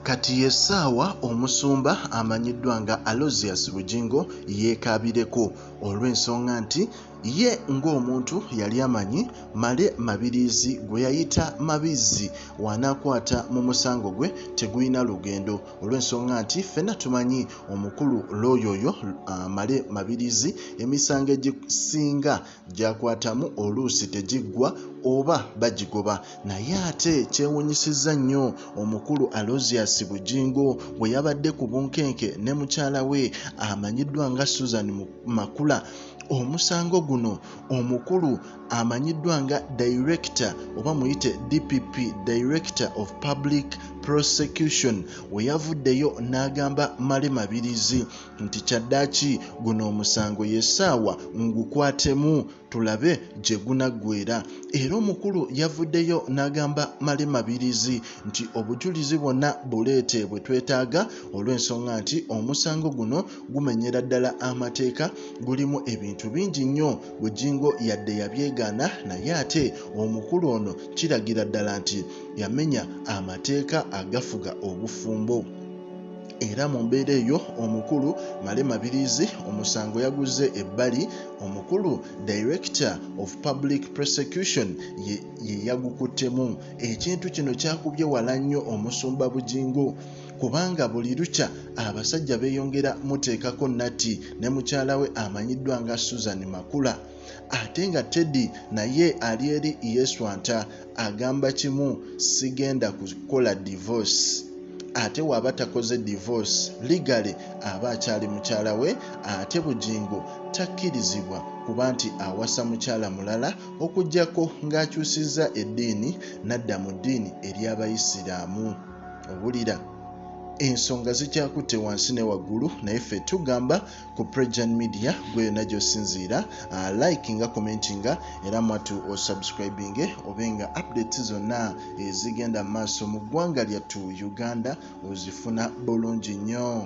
Kati essaawa omusumba amanyiddwa nga Aloysius Bugingo yeekabireko olw'ensonga nti ye ng'omuntu yali amanyi Male Mabirizi gwe yayita Mabizzi wanakwata mu musango gwe teguyina lugendo olw'ensonga nti ffenna tumanyi omukulu looyoyo Male Mabirizi emisango egisinga gyakwatamu oluusi tegiggwa oba bagigoba naye ate kyewunyisizza nnyo omukulu Aloysius Bugingo bwe yabadde ku bunkenke ne mukyala we amanyiddwa nga Susan Makula. Omusango guno omukulu amanyiddwa nga Director oba muyite Dpp Director of Public Prosecution we yavuddeyo n'agamba Male Mabirizi nti kyaddaaki guno omusango yessaawa ngukwatemu tulabe gye gunaggweera. Era omukulu yavuddeyo n'agamba Male Mabirizi nti obujulizi bwonna buleete bwe twetaaga olw'ensonga nti omusango guno gumenyera ddala amateeka gulimu ebintu bingi nnyo Bugingo yadde yabyegaana naye ate omukulu ono kiragira ddala nti yamenya amateeka agafuga obufumbo. Era mu mbeera eyo omukulu Male Mabirizi omusango yaguze ebbali omukulu Director of Public Prosecution ye yagukutemu. Ekintu kino kyakubye wala nnyo omusumba Bugingo kubanga buli lukya abasajja beeyongera muteekako natti ne mukyala we amanyiddwa nga Susan Makula. Ate nga Teddy naye ali eri yeswanta agamba kimu sigenda kukola divorce. Ate waba takoze divorce legally aba akyali mukyala we. Ate Bugingo takkirizibwa kuba nti awasa mukyala mulala okuggyako ng'akyusizza eddiini n'adda mu ddiini ery'Abayisiraamu. Owulira ensonga zikyakutte wansi ne waggulu naye ffe tugamba ku Prejan Media gwe yonna gy'osinziira likinga commentinga era mwatu osubscribinge obenga updates zonna ezigenda maaso mu ggwanga lyattu Uganda ozifuna bulungi nnyo.